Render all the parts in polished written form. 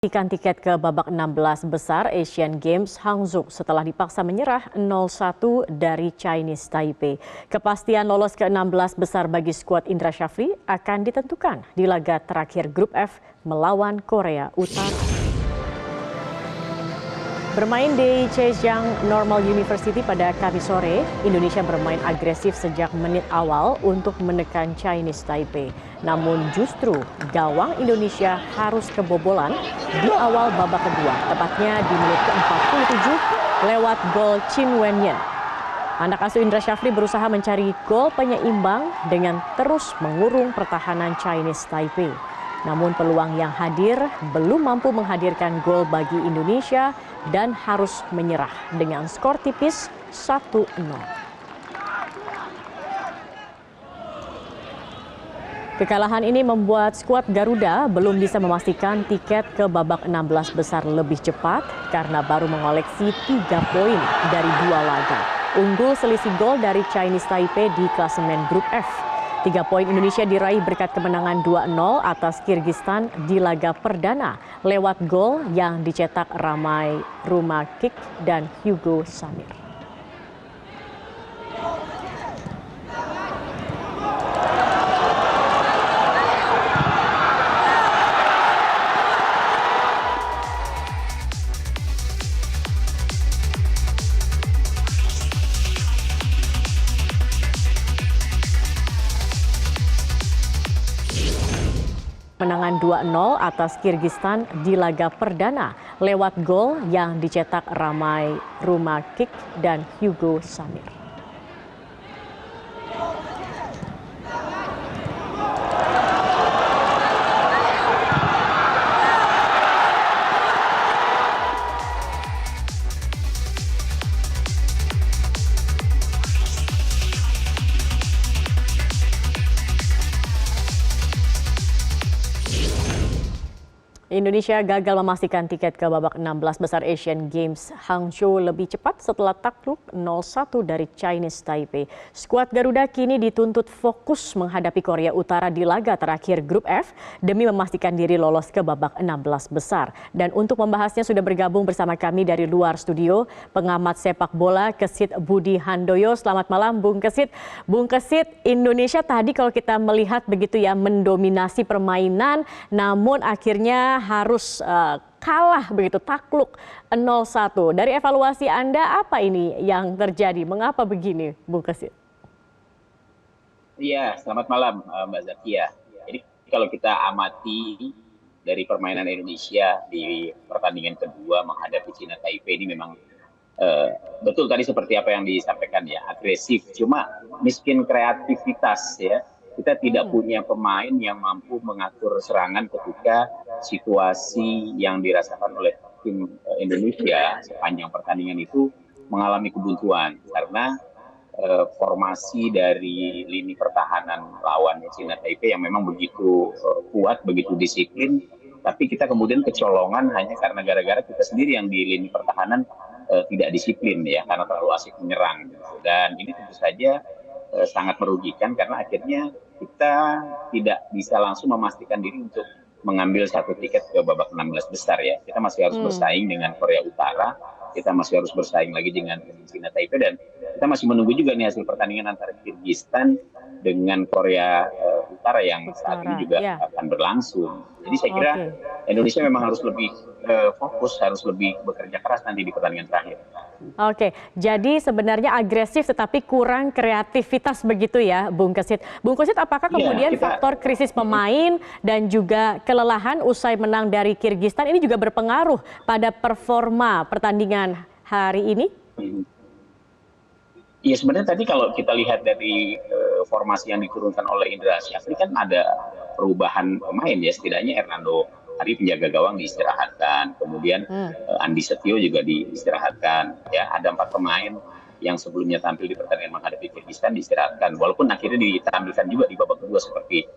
Memastikan tiket ke babak 16 besar Asian Games Hangzhou setelah dipaksa menyerah 0-1 dari Chinese Taipei. Kepastian lolos ke 16 besar bagi skuad Indra Syafri akan ditentukan di laga terakhir Grup F melawan Korea Utara. Bermain di Zhejiang Normal University pada Kamis sore, Indonesia bermain agresif sejak menit awal untuk menekan Chinese Taipei. Namun justru gawang Indonesia harus kebobolan di awal babak kedua, tepatnya di menit ke-47 lewat gol Chin Wenyan. Anak asuh Indra Syafri berusaha mencari gol penyeimbang dengan terus mengurung pertahanan Chinese Taipei. Namun peluang yang hadir belum mampu menghadirkan gol bagi Indonesia dan harus menyerah dengan skor tipis 1-0. Kekalahan ini membuat skuad Garuda belum bisa memastikan tiket ke babak 16 besar lebih cepat karena baru mengoleksi 3 poin dari 2 laga. Unggul selisih gol dari Chinese Taipei di klasemen Grup F. 3 poin Indonesia diraih berkat kemenangan 2-0 atas Kirgistan di laga perdana lewat gol yang dicetak Ramai Rumakik dan Hugo Samir. Menangan 2-0 atas Kirgistan di laga perdana lewat gol yang dicetak Ramai Rumakik dan Hugo Samir. Indonesia gagal memastikan tiket ke babak 16 besar Asian Games Hangzhou lebih cepat setelah takluk 0-1 dari Chinese Taipei. Skuad Garuda kini dituntut fokus menghadapi Korea Utara di laga terakhir Grup F demi memastikan diri lolos ke babak 16 besar. Dan untuk membahasnya sudah bergabung bersama kami dari luar studio pengamat sepak bola Kesit Budi Handoyo. Selamat malam Bung Kesit. Bung Kesit, Indonesia tadi kalau kita melihat begitu ya mendominasi permainan, namun akhirnya harus kalah begitu, takluk 0-1. Dari evaluasi Anda apa ini yang terjadi? Mengapa begini, Bung Kesit? Iya, selamat malam Mbak Zakia. Jadi kalau kita amati dari permainan Indonesia di pertandingan kedua menghadapi China Taipei ini memang betul tadi seperti apa yang disampaikan ya, agresif. Cuma miskin kreativitas ya. Kita tidak punya pemain yang mampu mengatur serangan ketika situasi yang dirasakan oleh tim Indonesia sepanjang pertandingan itu mengalami kebuntuan karena formasi dari lini pertahanan lawan China Taipei yang memang begitu kuat, begitu disiplin, tapi kita kemudian kecolongan hanya karena gara-gara kita sendiri yang di lini pertahanan tidak disiplin ya, karena terlalu asik menyerang. Dan ini tentu saja sangat merugikan karena akhirnya kita tidak bisa langsung memastikan diri untuk mengambil satu tiket ke babak 16 besar ya. Kita masih harus bersaing dengan Korea Utara, kita masih harus bersaing lagi dengan China Taipei, dan kita masih menunggu juga nih hasil pertandingan antara Kirgistan dengan Korea Utara yang saat ini juga akan berlangsung. Jadi saya kira Indonesia memang harus lebih fokus, harus lebih bekerja keras nanti di pertandingan terakhir. Oke, jadi sebenarnya agresif tetapi kurang kreativitas begitu ya, Bung Kesit. Bung Kesit, apakah kemudian faktor krisis pemain dan juga kelelahan usai menang dari Kirgistan ini juga berpengaruh pada performa pertandingan hari ini? Iya, sebenarnya tadi kalau kita lihat dari formasi yang diturunkan oleh Indra Syafri kan ada perubahan pemain ya, setidaknya Hernando tadi penjaga gawang diistirahatkan, kemudian Andi Setio juga diistirahatkan. Ya, ada 4 pemain yang sebelumnya tampil di pertandingan menghadapi Kirgistan diistirahatkan, walaupun akhirnya ditampilkan juga di babak kedua seperti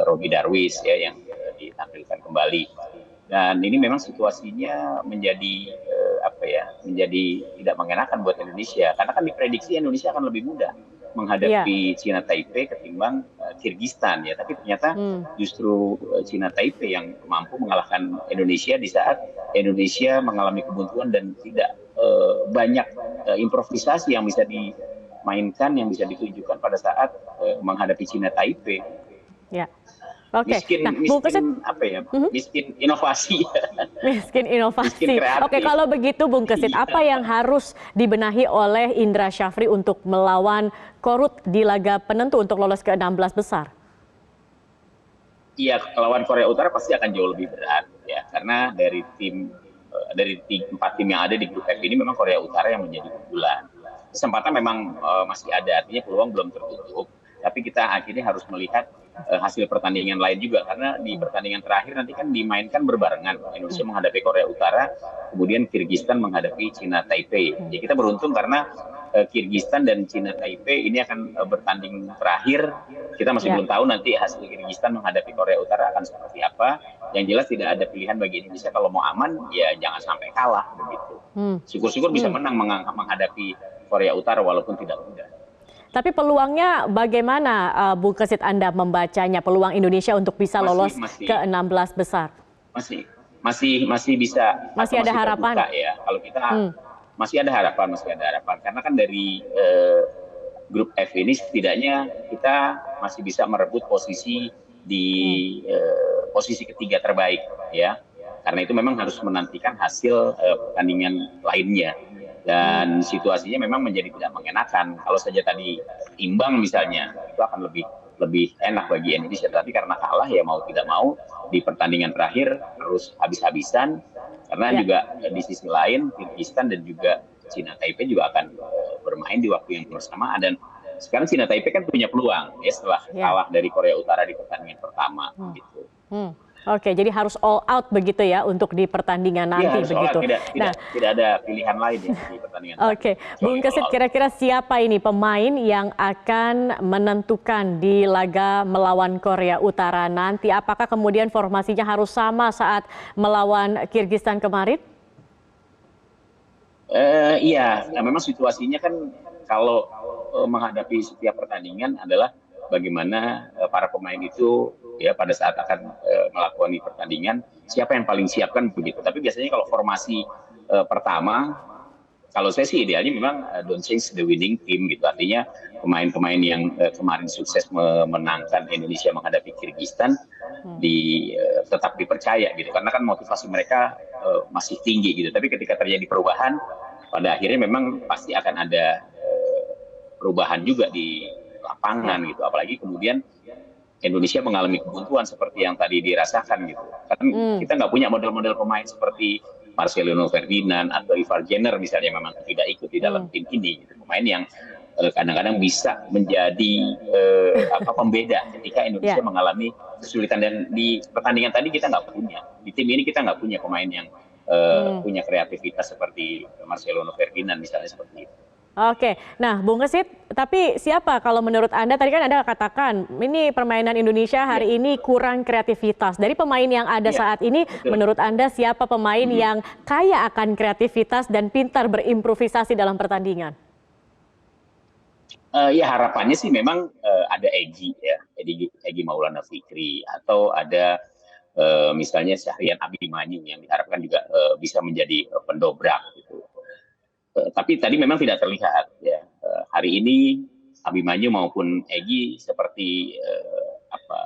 Robi Darwis ya yang ditampilkan kembali. Dan ini memang situasinya menjadi menjadi tidak mengenakan buat Indonesia karena kan diprediksi Indonesia akan lebih mudah menghadapi China Taipei ketimbang Kirgistan ya, tapi ternyata Hmm. justru Cina Taipei yang mampu mengalahkan Indonesia di saat Indonesia mengalami kebuntuan dan tidak banyak improvisasi yang bisa dimainkan, yang bisa ditunjukkan pada saat menghadapi Cina Taipei. Ya, oke. Miskin, Nah, Bung Kesit, miskin apa ya? mhm, Miskin inovasi, miskin miskin inovasi. Oke, kreatif. kalau begitu Bung Kesit, Iya. apa yang harus dibenahi oleh Indra Syafri untuk melawan Korut di laga penentu untuk lolos ke 16 besar? Iya, lawan Korea Utara pasti akan jauh lebih berat ya, karena dari empat tim yang ada di grup F ini memang Korea Utara yang menjadi unggulan. Kesempatan memang masih ada, artinya peluang belum tertutup. Tapi kita akhirnya harus melihat hasil pertandingan lain juga, karena di pertandingan terakhir nanti kan dimainkan berbarengan. Indonesia menghadapi Korea Utara, kemudian Kirgistan menghadapi Cina Taipei. Ya kita beruntung karena Kirgistan dan Cina Taipei ini akan bertanding terakhir. Kita masih Ya. belum tahu nanti hasil Kirgistan menghadapi Korea Utara akan seperti apa. Yang jelas tidak ada pilihan bagi Indonesia, kalau mau aman ya jangan sampai kalah begitu. Hmm. Syukur-syukur bisa Hmm. menang menghadapi Korea Utara walaupun tidak mudah. Tapi peluangnya bagaimana, Bung Kesit, Anda membacanya peluang Indonesia untuk bisa lolos ke 16 besar? Masih bisa, atau Masih ada masih harapan? terbuka ya. Kalau kita masih ada harapan karena kan dari grup F ini setidaknya kita masih bisa merebut posisi di posisi ketiga terbaik ya. Karena itu memang harus menantikan hasil pertandingan lainnya. Dan situasinya memang menjadi tidak mengenakan. Kalau saja tadi imbang misalnya, itu akan lebih enak bagi Indonesia. Tapi karena kalah ya mau tidak mau di pertandingan terakhir harus habis-habisan. Karena Ya. juga di sisi lain Kirgistan dan juga Cina Taipei juga akan bermain di waktu yang bersamaan. Dan sekarang Cina Taipei kan punya peluang ya setelah Ya. kalah dari Korea Utara di pertandingan pertama gitu. Oke, jadi harus all out begitu ya untuk di pertandingan nanti Iya, begitu. soalnya tidak ada pilihan lain ya di pertandingan. Oke, Bung Kesit, kira-kira siapa ini pemain yang akan menentukan di laga melawan Korea Utara nanti? Apakah kemudian formasinya harus sama saat melawan Kirgistan kemarin? Iya, nah, memang situasinya kan kalau menghadapi setiap pertandingan adalah bagaimana para pemain itu ya pada saat akan melakoni pertandingan siapa yang paling siapkan begitu. Tapi biasanya kalau formasi pertama, kalau saya sih idealnya memang don't change the winning team gitu. Artinya pemain-pemain yang kemarin sukses memenangkan Indonesia menghadapi Kirgistan tetap dipercaya gitu. Karena kan motivasi mereka masih tinggi gitu. Tapi ketika terjadi perubahan, pada akhirnya memang pasti akan ada perubahan juga di lapangan gitu. Apalagi kemudian Indonesia mengalami kebuntuan seperti yang tadi dirasakan gitu. Kan kita nggak punya model-model pemain seperti Marcelino Ferdinand atau Ivar Jenner misalnya memang tidak ikut di dalam tim ini. Gitu. Pemain yang kadang-kadang bisa menjadi pembeda ketika Indonesia mengalami kesulitan. Dan di pertandingan tadi kita nggak punya. Di tim ini kita nggak punya pemain yang punya kreativitas seperti Marcelino Ferdinand misalnya seperti itu. Oke, nah Bung Kesit, tapi siapa kalau menurut Anda, tadi kan Anda katakan ini permainan Indonesia hari ini kurang kreativitas. Dari pemain yang ada saat ini, menurut Anda siapa pemain yang kaya akan kreativitas dan pintar berimprovisasi dalam pertandingan? Ya harapannya sih memang ada Egy ya, Egy Maulana Fikri, atau ada misalnya Syahrian Abimanyu yang diharapkan juga bisa menjadi pendobrak gitu. Tapi tadi memang tidak terlihat ya. Hari ini Abimanyu maupun Egy seperti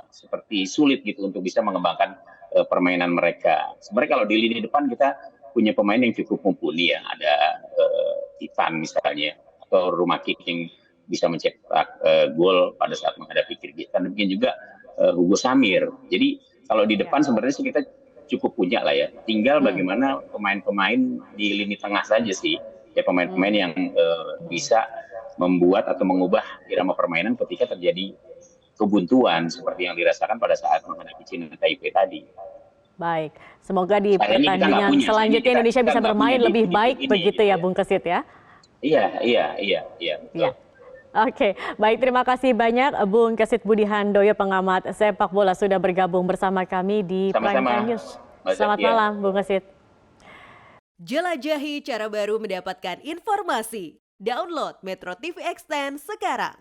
seperti sulit gitu untuk bisa mengembangkan permainan mereka. Sebenarnya kalau di lini depan kita punya pemain yang cukup mumpuni ya. Ada Ivan misalnya, atau Rumakik yang bisa mencetak gol pada saat menghadapi Kirgistan. Demikian juga Hugo Samir. Jadi kalau di depan sebenarnya sih kita cukup punya lah ya. Tinggal bagaimana pemain-pemain di lini tengah saja sih. Ya pemain-pemain yang bisa membuat atau mengubah irama permainan ketika terjadi kebuntuan seperti yang dirasakan pada saat menghadapi Cina Taipei tadi. Baik, semoga di Sayangnya pertandingan selanjutnya Indonesia bisa bermain lebih baik begitu ya Bung Kesit ya? Iya. Betul. Oke, baik, terima kasih banyak Bung Kesit Budi Handoyo, pengamat sepak bola, sudah bergabung bersama kami di Prime Time News. Selamat malam Bung Kesit. Jelajahi cara baru mendapatkan informasi. Download Metro TV Extend sekarang.